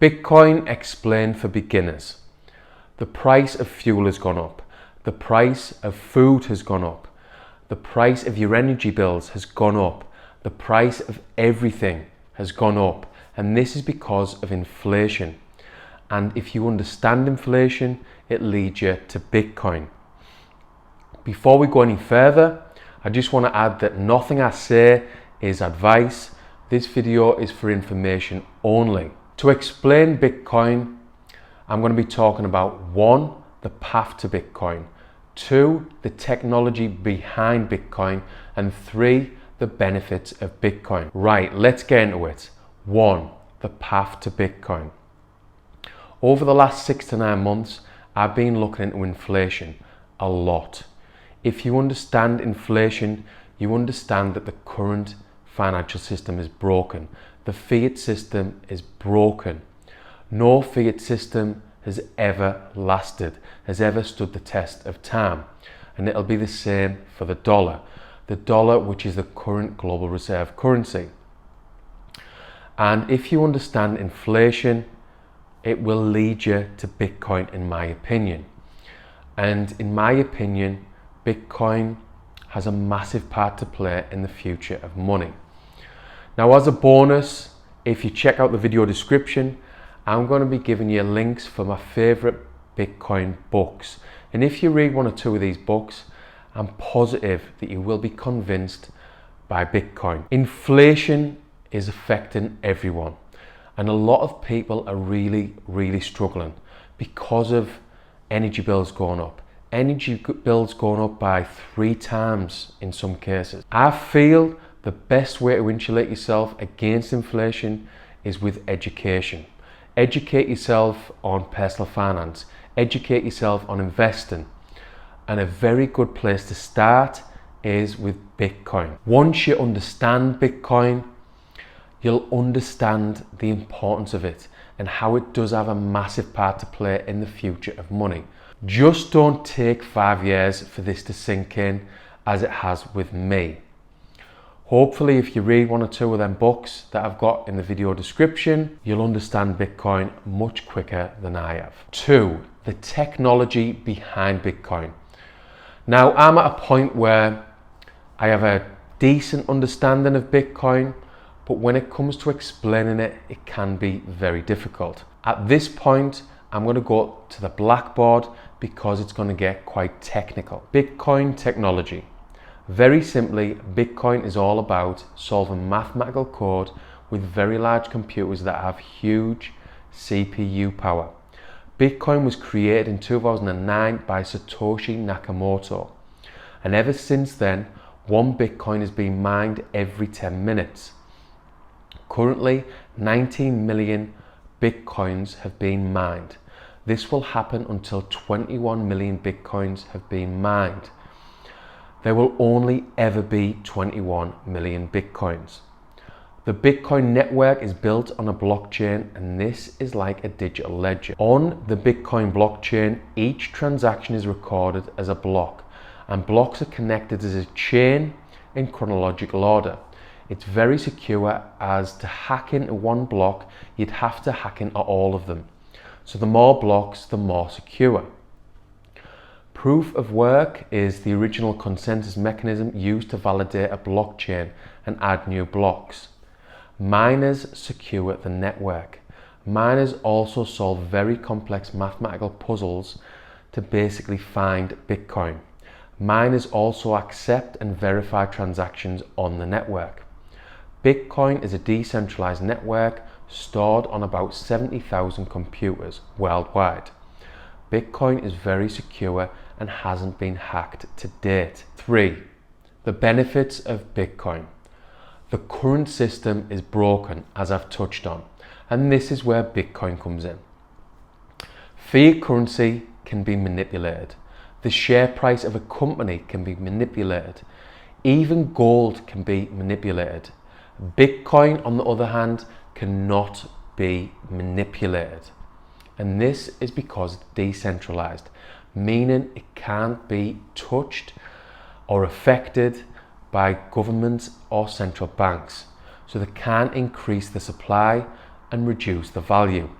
Bitcoin explained for beginners. The price of fuel has gone up. The price of food has gone up. The price of your energy bills has gone up. The price of everything has gone up. And this is because of inflation. And if you understand inflation, it leads you to Bitcoin. Before we go any further, I just want to add that nothing I say is advice. This video is for information only. To explain Bitcoin, I'm going to be talking about 1, the path to Bitcoin, 2, the technology behind Bitcoin, and 3, the benefits of Bitcoin. Right, let's get into it. 1, the path to Bitcoin. Over the last 6 to 9 months, I've been looking into inflation a lot. If you understand inflation, you understand that the current financial system is broken. The fiat system is broken. No fiat system has ever lasted, has ever stood the test of time. And it'll be the same for the dollar. The dollar, which is the current global reserve currency. And if you understand inflation, it will lead you to Bitcoin, in my opinion. And in my opinion, Bitcoin has a massive part to play in the future of money. Now, as a bonus, if you check out the video description, I'm going to be giving you links for my favorite Bitcoin books. And if you read 1 or 2 of these books, I'm positive that you will be convinced by Bitcoin. Inflation is affecting everyone. And a lot of people are really struggling because of energy bills going up. Energy bills going up by 3 times in some cases. I feel the best way to insulate yourself against inflation is with education. Educate yourself on personal finance. Educate yourself on investing. And a very good place to start is with Bitcoin. Once you understand Bitcoin, you'll understand the importance of it and how it does have a massive part to play in the future of money. Just don't take 5 years for this to sink in as it has with me. Hopefully, if you read 1 or 2 of them books that I've got in the video description, you'll understand Bitcoin much quicker than I have. 2, the technology behind Bitcoin. Now, I'm at a point where I have a decent understanding of Bitcoin, but when it comes to explaining it, it can be very difficult. At this point, I'm going to go to the blackboard because it's going to get quite technical. Bitcoin technology. Very simply, Bitcoin is all about solving mathematical code with very large computers that have huge CPU power. Bitcoin was created in 2009 by Satoshi Nakamoto. And ever since then, 1 Bitcoin is being mined every 10 minutes. Currently, 19 million Bitcoins have been mined. This will happen until 21 million Bitcoins have been mined. There will only ever be 21 million Bitcoins. The Bitcoin network is built on a blockchain, and this is like a digital ledger. On the Bitcoin blockchain, each transaction is recorded as a block, and blocks are connected as a chain in chronological order. It's very secure, as to hack into 1 block, you'd have to hack into all of them. So the more blocks, the more secure. Proof of work is the original consensus mechanism used to validate a blockchain and add new blocks. Miners secure the network. Miners also solve very complex mathematical puzzles to basically find Bitcoin. Miners also accept and verify transactions on the network. Bitcoin is a decentralized network stored on about 70,000 computers worldwide. Bitcoin is very secure and hasn't been hacked to date. 3, the benefits of Bitcoin. The current system is broken, as I've touched on, and this is where Bitcoin comes in. Fiat currency can be manipulated. The share price of a company can be manipulated. Even gold can be manipulated. Bitcoin, on the other hand, cannot be manipulated. And this is because it's decentralized, meaning it can't be touched or affected by governments or central banks. So they can increase the supply and reduce the value.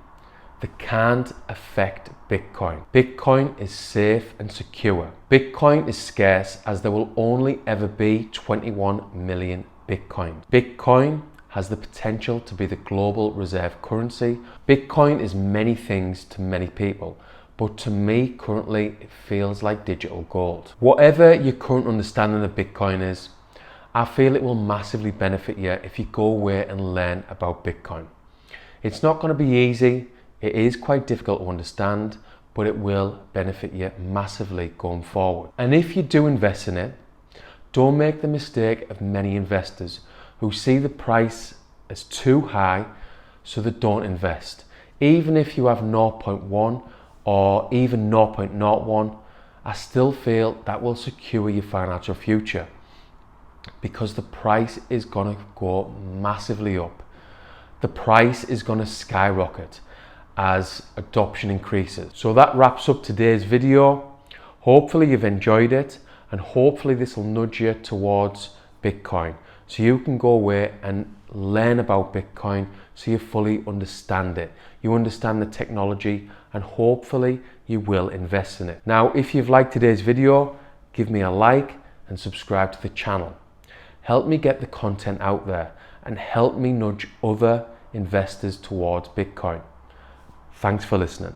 They can't affect Bitcoin. Bitcoin is safe and secure. Bitcoin is scarce as there will only ever be 21 million Bitcoin. Bitcoin has the potential to be the global reserve currency. Bitcoin is many things to many people, but to me currently it feels like digital gold. Whatever your current understanding of Bitcoin is, I feel it will massively benefit you if you go away and learn about Bitcoin. It's not going to be easy, it is quite difficult to understand, but it will benefit you massively going forward. And if you do invest in it, don't make the mistake of many investors who see the price as too high, so they don't invest. Even if you have 0.1 or even 0.01, I still feel that will secure your financial future, because the price is going to go massively up. The price is going to skyrocket as adoption increases. So that wraps up today's video. Hopefully you've enjoyed it, and hopefully this will nudge you towards Bitcoin so you can go away and learn about Bitcoin so you fully understand it. You understand the technology, and hopefully you will invest in it. Now, if you've liked today's video, give me a like and subscribe to the channel. Help me get the content out there and help me nudge other investors towards Bitcoin. Thanks for listening.